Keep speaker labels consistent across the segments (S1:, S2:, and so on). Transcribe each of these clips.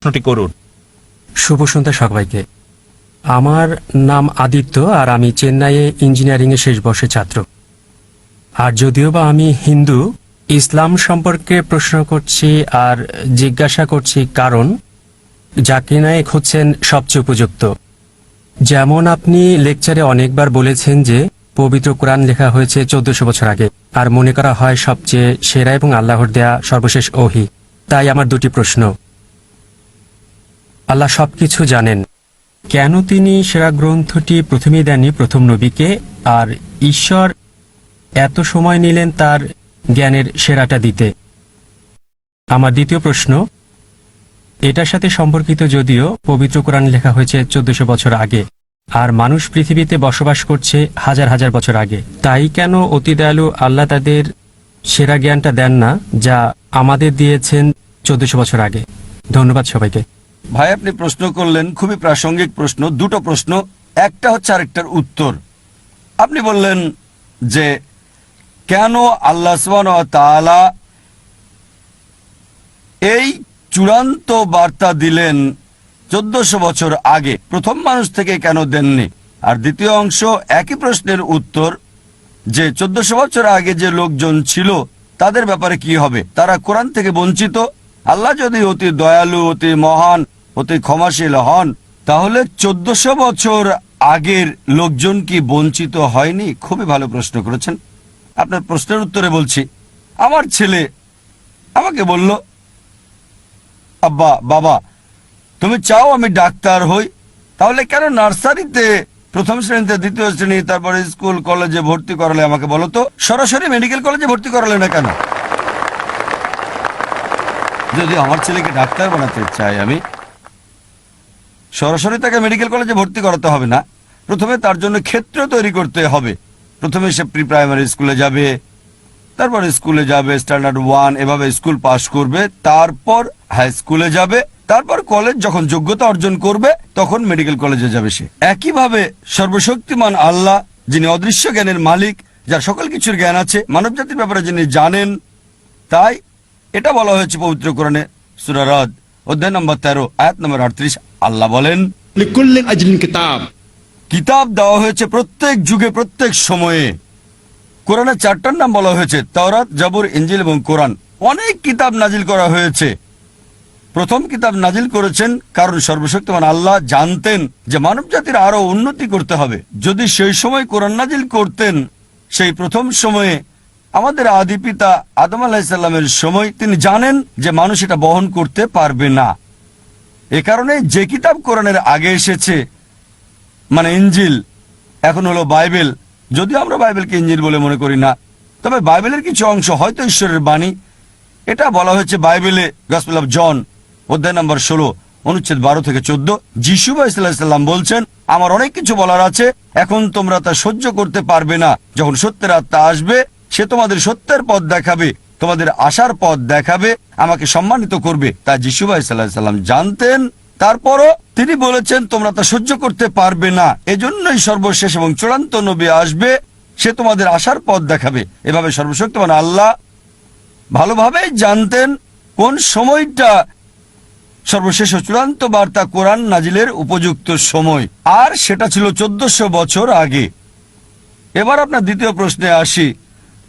S1: প্রশ্নটি করুন।
S2: শুভ সন্ধ্যা সবাইকে। আমার নাম আদিত্য, আর আমি চেন্নাইয়ে ইঞ্জিনিয়ারিংয়ে শেষ বর্ষের ছাত্র। আর যদিও বা আমি হিন্দু, ইসলাম সম্পর্কে প্রশ্ন করছি আর জিজ্ঞাসা করছি, কারণ জাকির নায়েক হচ্ছেন সবচেয়ে উপযুক্ত। যেমন আপনি লেকচারে অনেকবার বলেছেন যে পবিত্র কোরআন লেখা হয়েছে 1400 বছর আগে, আর মনে করা হয় সবচেয়ে সেরা এবং আল্লাহর দেয়া সর্বশেষ ওহী। তাই আমার দুটি প্রশ্ন। আল্লাহ সবকিছু জানেন, কেন তিনি সেরা গ্রন্থটি প্রথমেই দেননি প্রথম নবীকে, আর ঈশ্বর এত সময় নিলেন তার জ্ঞানের সেরাটা দিতে? আমার দ্বিতীয় প্রশ্ন এটার সাথে সম্পর্কিত, যদিও পবিত্র কোরআন লেখা হয়েছে 1400 বছর আগে, আর মানুষ পৃথিবীতে বসবাস করছে হাজার হাজার বছর আগে, তাই কেন অতি দয়ালু আল্লাহ তাদের সেরা জ্ঞানটা দেন না যা আমাদের দিয়েছেন 1400 বছর আগে? ধন্যবাদ সবাইকে।
S3: ভাই, আপনি প্রশ্ন করলেন খুবই প্রাসঙ্গিক প্রশ্ন, দুটো প্রশ্ন, একটা হচ্ছে আরেকটার উত্তর। আপনি বললেন যে কেন আল্লাহ সুবহানাহু ওয়া তাআলা এই চূড়ান্ত বার্তা দিলেন 1400 বছর আগে, প্রথম মানুষ থেকে কেন দেননি? আর দ্বিতীয় অংশ একই প্রশ্নের উত্তর, যে 1400 বছর আগে যে লোকজন ছিল তাদের ব্যাপারে কি হবে? তারা কোরআন থেকে বঞ্চিত। আল্লাহ যদি অতি দয়ালু, অতি মহান, অতি ক্ষমাশীল হন, তাহলে 1400 বছর আগের লোকজন কি বঞ্চিত হয়নি? খুবই ভালো প্রশ্ন করেছেন। আপনার প্রশ্নের উত্তরে বলছি, আমার ছেলে আমাকে বলল, আব্বা, বাবা, তুমি চাও আমি ডাক্তার হই, তাহলে কেন নার্সারিতে প্রথম শ্রেণীতে, দ্বিতীয় শ্রেণী, তারপরে স্কুল কলেজে ভর্তি করালে? আমাকে বলো তো, সরাসরি মেডিকেল কলেজে ভর্তি করালে না কেন? যদি আমার ছেলেকে ডাক্তার বানাতে চাই আমি, সরাসরি তাকে মেডিকেল কলেজে ভর্তি করাতে হবে না। প্রথমে তার জন্য ক্ষেত্র তৈরি করতে হবে। প্রথমে সে প্রি প্রাইমারি স্কুলে যাবে, তারপর স্কুলে যাবে স্ট্যান্ডার্ড 1, এভাবে স্কুল পাশ করবে, তারপর হাই স্কুলে যাবে, তারপর কলেজ যখন যোগ্যতা অর্জন করবে তখন মেডিকেল কলেজে যাবে সে। একইভাবে সর্বশক্তিমান আল্লাহ, যিনি অদৃশ্য জ্ঞানের মালিক, যার সকল কিছুর জ্ঞান আছে, মানব জাতির ব্যাপারে যিনি জানেন, তাই এটা বলা হয়েছে পবিত্র কোরআনে সূরা রাদ অধ্যায় নম্বর 13 আয়াত নম্বর 38। আল্লাহ বলেন,
S4: লিকুল্লি আজলিন কিতাব,
S3: কিতাব দেওয়া হয়েছে প্রত্যেক যুগে, প্রত্যেক সময়ে। কোরআনে 4টার নাম বলা হয়েছে, তাওরাত, জাবুর, ইনজিল এবং কোরআন। অনেক কিতাব নাজিল করা হয়েছে। প্রথম কিতাব নাজিল করেছেন কারণ সর্বশক্তিমান আল্লাহ জানতেন যে মানব জাতির আরো উন্নতি করতে হবে। যদি সেই সময় কোরআন নাজিল করতেন, সেই প্রথম সময়ে আমাদের আদি পিতা আদম আলাইহিস সালামের সময়, তিনি জানেন যে মানুষ এটা বহন করতে পারবে না। এ কারণে যে কিতাব কোরআনের আগে এসেছে, মানে ইনজিল, এখন হলো বাইবেল, যদিও আমরা বাইবেলকে ইনজিল বলে মনে করি না, তবে বাইবেলের কিছু অংশ হয়তো ঈশ্বরের বাণী। এটা বলা হয়েছে বাইবেলে গসপেল অফ জন অধ্যায় নম্বর 16 অনুচ্ছেদ 12 থেকে 14। যিশু আলাইহিস সালাম বলছেন, আমার অনেক কিছু বলার আছে, এখন তোমরা তা সহ্য করতে পারবে না। যখন সত্যের আত্মা আসবে, সে তোমাদের সত্যের পথ দেখাবে, তোমাদের আশার পথ দেখাবে, আমাকে সম্মানিত করবে। তা যিশু আলাইহিস সালাম জানতেন। তারপরও তিনি বলেছেন, তোমরা তা সহ্য করতে পারবে না, এজন্যই সর্বশেষ এবং চূড়ান্ত নবী আসবে, সে তোমাদের আশার পথ দেখাবে। এভাবে সর্বশক্তিমান আল্লাহ ভালোভাবেই জানতেন কোন সময়টা সর্বশেষ ও চূড়ান্ত বার্তা কোরআন নাজিলের উপযুক্ত সময়, আর সেটা ছিল 1400 বছর আগে। এবার আপনার দ্বিতীয় প্রশ্নে আসি,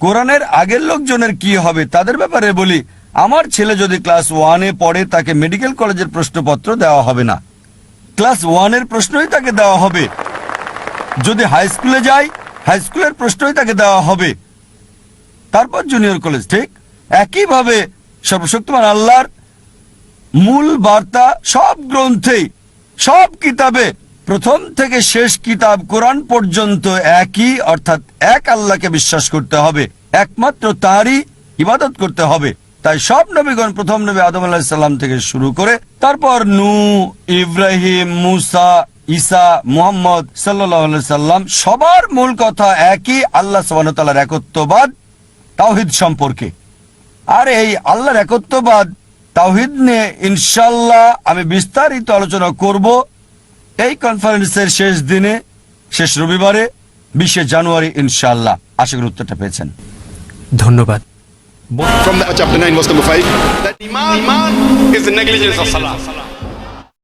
S3: কোরআনের আগের লোকজনের কি হবে? তাদের ব্যাপারে বলি, আমার ছেলে যদি ক্লাস 1-এ পড়ে, তাকে মেডিকেল কলেজের প্রশ্নপত্র দেওয়া হবে না, ক্লাস 1-এর প্রশ্নই তাকে দেওয়া হবে। যদি হাই স্কুলে যায়, হাই স্কুলের প্রশ্নই তাকে দেওয়া হবে, তারপর জুনিয়র কলেজ। ঠিক একইভাবে সর্বশক্তিমান আল্লাহর মূল বার্তা সব গ্রন্থেই, সব কিতাবে, প্রথম থেকে শেষ কিতাব কোরআন পর্যন্ত একই, অর্থাৎ এক আল্লাহকে বিশ্বাস করতে হবে, একমাত্র তারই ইবাদত করতে হবে। তাই সব নবীগণ, প্রথম নবী আদম আলাইহিস সালাম থেকে শুরু করে, তারপর নূহ, ইব্রাহিম, মুসা, ঈসা, মুহাম্মদ সাল্লাল্লাহু আলাইহি সাল্লাম, সবার মূল কথা একই, আল্লাহ সুবহানাহু ওয়া তাআলার একত্ববাদ, তাওহীদ সম্পর্কে। আর এই আল্লাহর একত্ববাদ, তাওহীদ নিয়ে ইনশাআল্লাহ আমি বিস্তারিত আলোচনা করব এই কনফারেন্সের শেষ দিনে, শেষ রবিবারে, 20 জানুয়ারি ইনশাআল্লাহ। আশা করি উত্তরটা পেয়েছেন।
S2: ধন্যবাদ।
S4: From chapter 9 verse number 5, that iman is the negligence of salah.